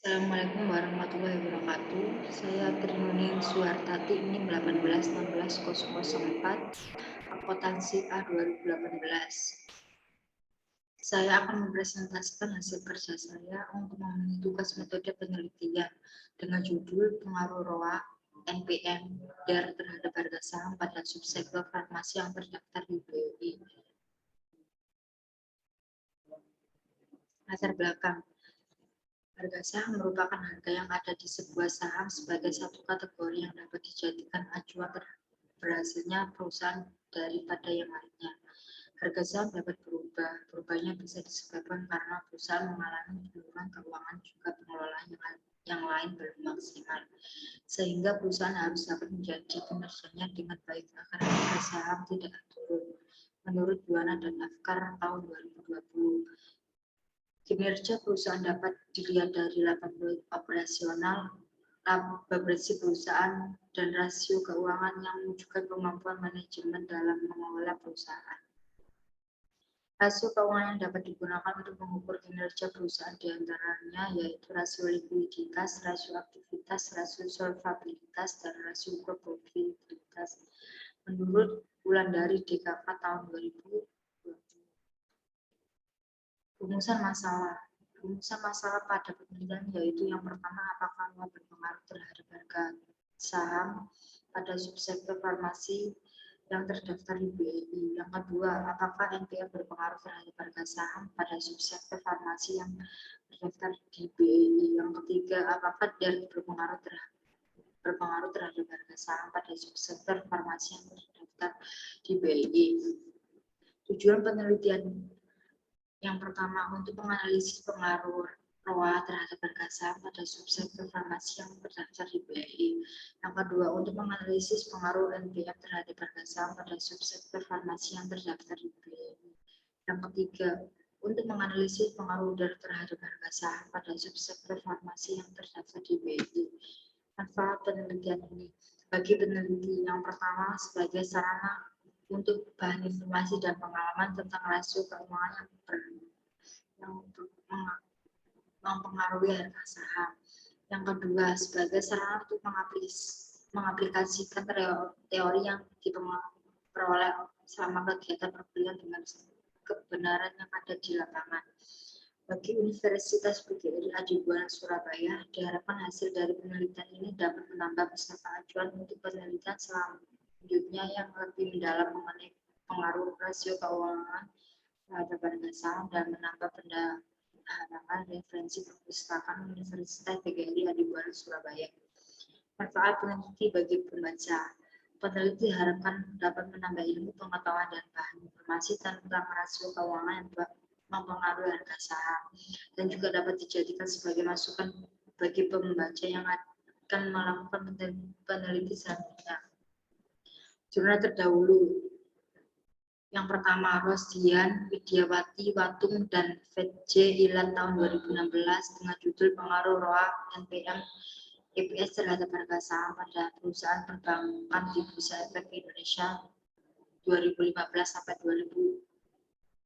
Assalamualaikum warahmatullahi wabarakatuh. Saya Trinuning Suhartati, NIM 1816004, akuntansi A 2018. Saya akan mempresentasikan hasil kerja saya untuk memenuhi tugas metode penelitian dengan judul pengaruh ROA NPM DER terhadap harga saham pada subsektor farmasi yang terdaftar di BUI. Latar belakang. Harga saham merupakan harga yang ada di sebuah saham sebagai satu kategori yang dapat dijadikan acuan berhasilnya perusahaan daripada yang lainnya. Harga saham dapat berubah. Berubahnya bisa disebabkan karena perusahaan mengalami penurunan keuangan juga pengelolaan yang lain belum maksimal. Sehingga perusahaan harus dapat menjadi kinerjanya dengan baik agar harga saham tidak turun. Menurut Juwana dan Afkar tahun 2020, kinerja perusahaan dapat dilihat dari laba operasional, laba bersih perusahaan, dan rasio keuangan yang menunjukkan kemampuan manajemen dalam mengelola perusahaan. Rasio keuangan yang dapat digunakan untuk mengukur kinerja perusahaan diantaranya yaitu rasio likuiditas, rasio aktivitas, rasio solvabilitas, dan rasio probabilitas. Menurut Wulandari DKK tahun 2020. Rumusan masalah pada penelitian yaitu yang pertama, apakah ROA berpengaruh terhadap harga saham pada subsektor farmasi yang terdaftar di BEI. Yang kedua, apakah NPM berpengaruh terhadap harga saham pada subsektor farmasi yang terdaftar di BEI. Yang ketiga, apakah DER berpengaruh terhadap harga saham pada subsektor farmasi yang terdaftar di BEI. Tujuan penelitian yang pertama, untuk menganalisis pengaruh ROA terhadap harga saham pada subsektor farmasi yang terdaftar di BEI. Yang kedua, untuk menganalisis pengaruh NPM terhadap harga saham pada subsektor farmasi yang terdaftar di BEI. Yang ketiga, untuk menganalisis pengaruh DER terhadap harga saham pada subsektor farmasi yang terdaftar di BEI. Manfaat penelitian ini bagi peneliti, yang pertama, sebagai sarana untuk bahan informasi dan pengalaman tentang rasio keuangan yang mempengaruhi harga saham. Yang kedua, sebagai sarana untuk mengaplikasikan teori yang diperoleh selama kegiatan perkuliahan dengan kebenaran yang ada di lapangan. Bagi Universitas PGRI Adibuana Surabaya, diharapkan hasil dari penelitian ini dapat menambah peserta acuan untuk penelitian selanjutnya yang lebih mendalam mengenai pengaruh rasio keuangan terhadap harga saham dan menambah pendalaman referensi perpustakaan Universitas PGRI Adibuana Surabaya. Manfaat peneliti bagi pembaca. Peneliti diharapkan dapat menambah ilmu pengetahuan dan bahan informasi tentang rasio keuangan yang mempengaruhi harga saham dan juga dapat dijadikan sebagai masukan bagi pembaca yang akan melakukan peneliti selanjutnya. Jurnal terdahulu. Yang pertama, Rosdian, Widiawati, Watung, dan VJ Ilan tahun 2016 dengan judul Pengaruh ROA NPM EPS terhadap harga saham pada perusahaan perbankan di Bursa Efek Indonesia 2015 sampai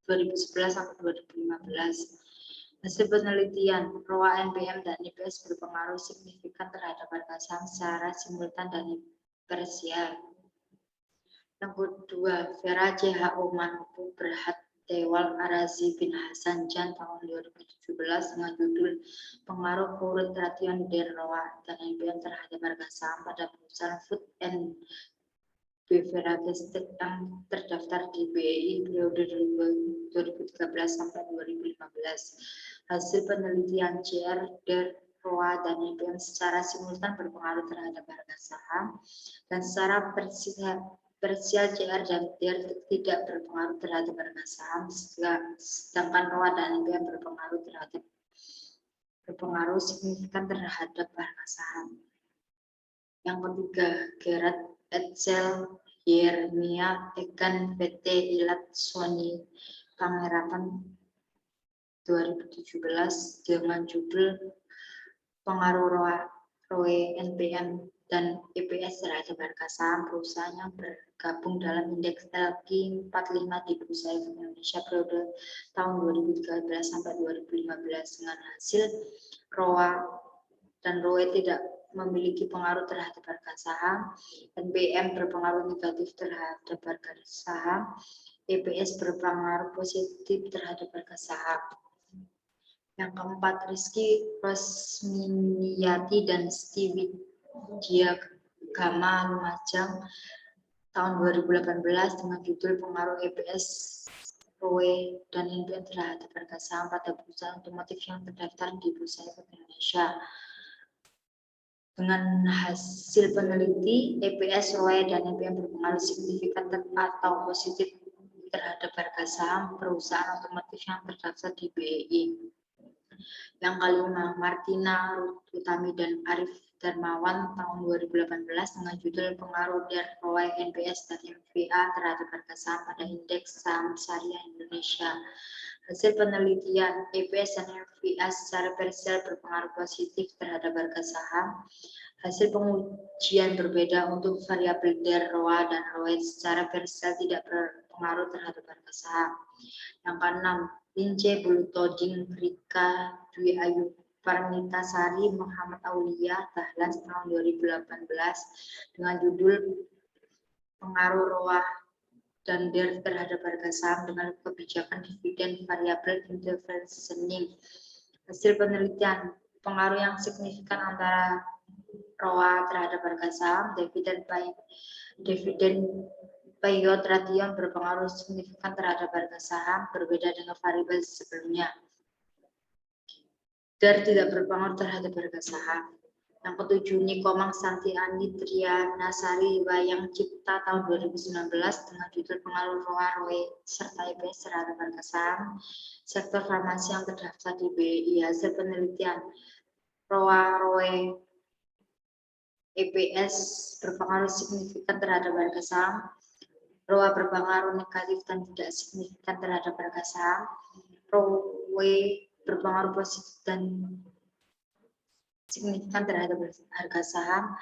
2011 sampai 2015. Hasil penelitian, ROA NPM dan EPS berpengaruh signifikan terhadap harga saham secara simultan dan imparsial. Yang kedua, Vera CHO Manopo Berhad Tewal Arazi bin Hasan Jan tahun 2017 dengan judul Pengaruh Kuritration der ROA dan NPM terhadap harga saham pada perusahaan food and beverage yang terdaftar di BEI periode 2013 sampai 2015. Hasil penelitian CR der ROA dan NPM secara simultan berpengaruh terhadap harga saham dan secara parsial CR dan DER tidak berpengaruh terhadap harga saham, sedangkan ROA dan NPM berpengaruh signifikan terhadap harga saham. Yang ketiga, Gerard Etzel Yermia Egan PT Ilat Sony Pangerapan 2017 dengan judul Pengaruh ROE NPM dan EPS terhadap harga saham perusahaan yang bergabung dalam indeks LQ 45 di Bursa Efek Indonesia periode tahun 2013 sampai 2015 dengan hasil ROA dan ROE tidak memiliki pengaruh terhadap harga saham, NPM berpengaruh negatif terhadap harga saham, EPS berpengaruh positif terhadap harga saham. Yang keempat, Rizky Rosminiati dan Stevie Gama Lumajang tahun 2018 dengan judul Pengaruh EPS, ROE, dan NPM terhadap harga saham pada perusahaan otomotif yang terdaftar di Bursa Efek Indonesia. Dengan hasil peneliti, EPS, ROE, dan NPM berpengaruh signifikan atau positif terhadap harga saham perusahaan otomotif yang terdaftar di BEI. Yang kelima, Martina Utami dan Arif Darmawan tahun 2018 dengan judul Pengaruh dari ROE, NPS, dan MVA terhadap harga saham pada Indeks Saham Syariah Indonesia. Hasil penelitian, EPS dan MVA secara parsial berpengaruh positif terhadap harga saham. Hasil pengujian berbeda untuk variabel DER, ROA, dan ROE secara parsial tidak berpengaruh terhadap harga saham. Yang keenam, Lince Bulutoding Rika Dwi Ayu Parmita Sari Muhammad Aulia Dahlan tahun 2018 dengan judul Pengaruh ROA dan DER terhadap harga saham dengan kebijakan dividen variabel interventioning. Hasil penelitian, pengaruh yang signifikan antara ROA terhadap harga saham, dividen payout ratio berpengaruh signifikan terhadap harga saham, berbeda dengan variabel sebelumnya. DER tidak berpengaruh terhadap harga saham. Yang ketujuh, Nikomang Santi Ani Trianasari Wayang Cipta tahun 2019 dengan judul Pengaruh ROA, ROE, serta EPS terhadap harga saham sektor farmasi yang terdaftar di BEI. Hasil penelitian, ROA, ROE, EPS berpengaruh signifikan terhadap harga saham, ROA berpengaruh negatif dan tidak signifikan terhadap harga saham, ROE berpengaruh positif dan signifikan terhadap harga saham,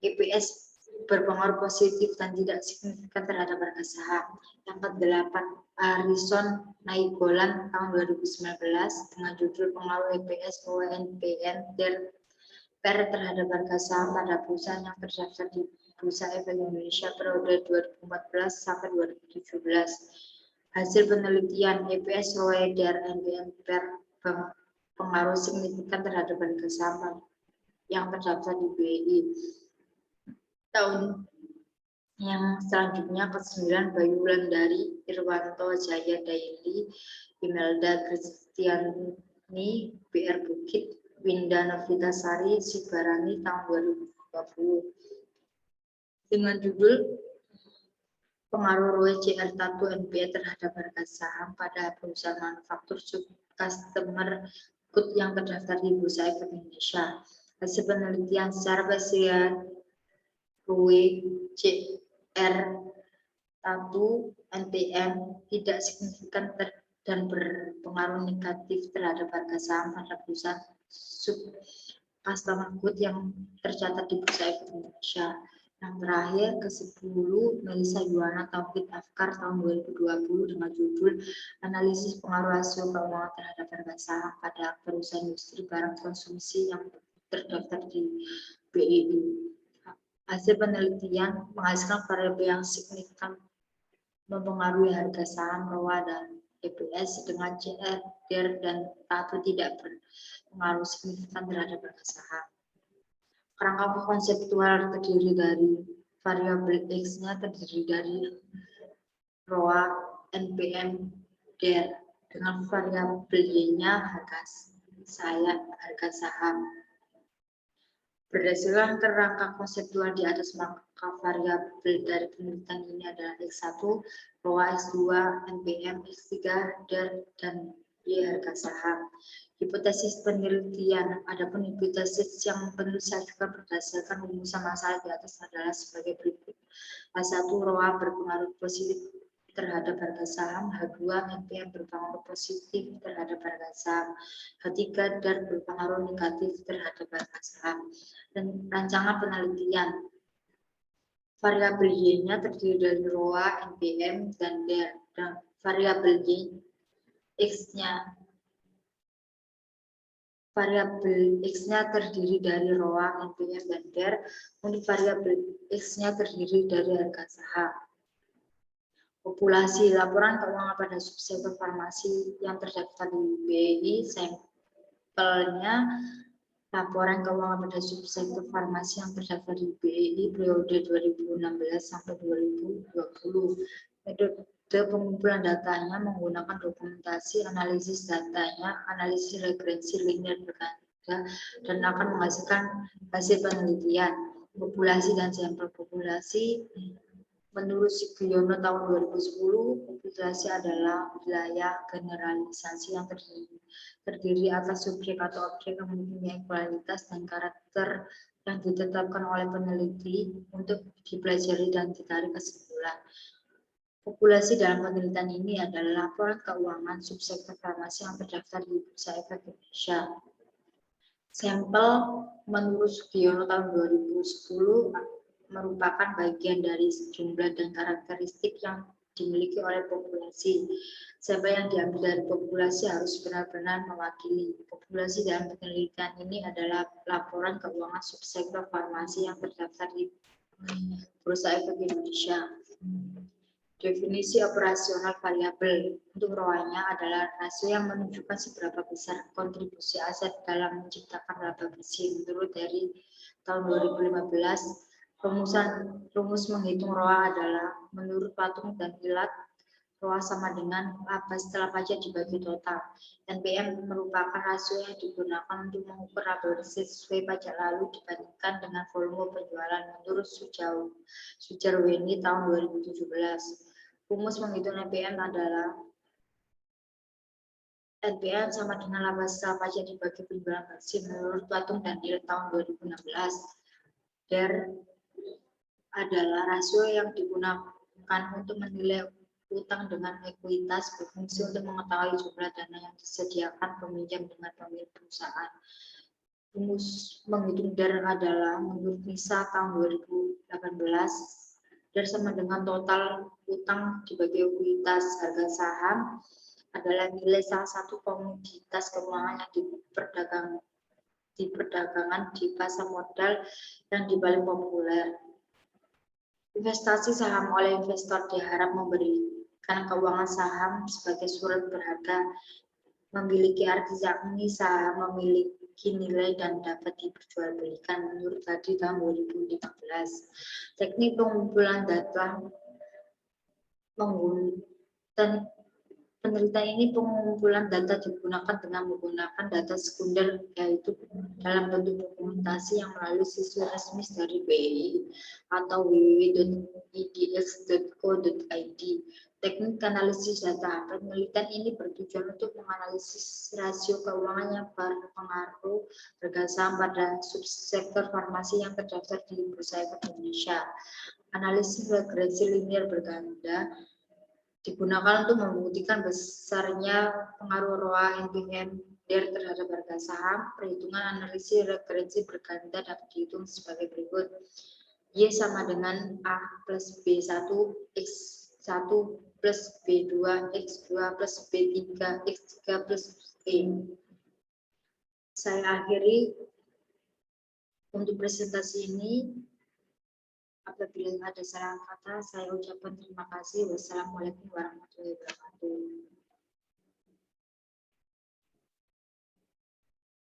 EPS berpengaruh positif dan tidak signifikan terhadap harga saham. Yang ke-8, Arison Naigolan tahun 2019 dengan judul Pengaruh EPS, ROE, NPM, DER terhadap harga saham pada perusahaan yang terdaftar di Bursa Efek Indonesia periode 2014 sampai 2017. Hasil penelitian, EPS, ROE, DER, NPM pengaruh signifikan terhadap harga saham yang terdaftar di BEI. Tahun yang selanjutnya ke-9, Bayu Wulandari, Irwanto Jaya Daily, Imelda Kristiani, BR Bukit, Winda Novitasari, Sibarani tahun 2020 dengan judul Pengaruh ROE CR1 NPE terhadap harga saham pada perusahaan manufaktur customer good yang terdaftar di Bursa Efek Indonesia. Hasil penelitian secara parsial ROE CR1 NPM tidak signifikan dan berpengaruh negatif terhadap harga saham pada perusahaan customer good yang tercatat di Bursa Efek Indonesia. Yang terakhir, ke-10, Melisa Yuwana Taufik Afkar tahun 2020 dengan judul Analisis Pengaruh Rasio Keuangan terhadap harga saham pada perusahaan industri barang konsumsi yang terdaftar di BEI. Hasil penelitian menghasilkan variabel yang signifikan mempengaruhi harga saham, ROA, dan EPS dengan CR, DER, dan TATU tidak berpengaruh signifikan terhadap harga saham. Kerangka konseptual terdiri dari variabel X-nya terdiri dari ROA, NPM, DER, dengan variabel Y-nya harga saham. Berdasarkan kerangka konseptual di atas, maka variabel dari penelitian ini adalah X1, ROA, X2, NPM, X3, DER, dan Y harga saham. Hipotesis penelitian, adapun hipotesis yang perlu disajukan berdasarkan rumusan masalah di atas adalah sebagai berikut. H1, ROA berpengaruh positif terhadap harga saham, H2, NPM berpengaruh positif terhadap harga saham, H3, DER berpengaruh negatif terhadap harga saham. Dan rancangan penelitian, variabel Y-nya terdiri dari ROA, NPM, dan DER, dan variabel Y X-nya variabel X-nya terdiri dari ROA, NPM, dan DER. Untuk variabel X-nya terdiri dari harga saham. Populasi laporan keuangan pada subsektor farmasi yang terdaftar di BI, sampelnya laporan keuangan pada subsektor farmasi yang terdaftar di BI periode 2016 sampai 2020. Metode pengumpulan datanya menggunakan dokumentasi, analisis datanya, analisis regresi linear berganda, dan akan menghasilkan hasil penelitian. Populasi dan sampel populasi. Menurut Sugiono tahun 2010, populasi adalah wilayah generalisasi yang terdiri atas subjek atau objek yang mempunyai kualitas dan karakter yang ditetapkan oleh peneliti untuk dipelajari dan ditarik kesimpulan. Populasi dalam penelitian ini adalah laporan keuangan subsektor farmasi yang terdaftar di Bursa Efek Indonesia. Sampel menurut Sugiono tahun 2010 merupakan bagian dari jumlah dan karakteristik yang dimiliki oleh populasi. Sampel yang diambil dari populasi harus benar-benar mewakili. Populasi dalam penelitian ini adalah laporan keuangan subsektor farmasi yang terdaftar di Bursa Efek Indonesia. Definisi operasional variabel untuk ROA-nya adalah rasio yang menunjukkan seberapa besar kontribusi aset dalam menciptakan laba bersih. Menurut dari tahun 2015, rumus menghitung ROA adalah menurut Patung dan Ilat, ROA sama dengan laba setelah pajak dibagi total. NPM merupakan rasio yang digunakan untuk mengukur laba bersih sesuai pajak lalu dibandingkan dengan volume penjualan menurut Sujarweni tahun 2017. Rumus menghitung NPM adalah NPM sama dengan laba setelah pajak dibagi penjualan bersih menurut Patung dan Ilat tahun 2016. DER adalah rasio yang digunakan untuk menilai utang dengan ekuitas, berfungsi untuk mengetahui jumlah dana yang disediakan peminjam dengan pemilik perusahaan. Rumus menghitung DER adalah menurut NISA tahun 2018, DER sama dengan total utang dibagi ekuitas. Harga saham adalah nilai salah satu komoditas keuangan yang diperdagangkan di pasar modal yang paling populer. Investasi saham oleh investor diharap memberikan keuangan saham sebagai surat berharga, memiliki arti yakni saham memiliki nilai dan dapat diperjualbelikan menurut tadi tahun 2015. Teknik pengumpulan data menggunakan penelitian ini pengumpulan data digunakan dengan menggunakan data sekunder yaitu dalam bentuk dokumentasi yang melalui situs resmi dari BI atau www.idx.co.id. Teknik analisis data penelitian ini bertujuan untuk menganalisis rasio keuangan yang berpengaruh harga saham pada subsektor farmasi yang terdaftar di Bursa Efek Indonesia. Analisis regresi linear berganda digunakan untuk membuktikan besarnya pengaruh ROA, NPM, DER terhadap harga saham. Perhitungan analisis regresi berganda dapat dihitung sebagai berikut. Y sama dengan A plus B1, X1 plus B2, X2 plus B3, X3 plus E. Saya akhiri untuk presentasi ini. Apabila ada salah kata, saya ucapkan terima kasih. Wassalamualaikum warahmatullahi wabarakatuh.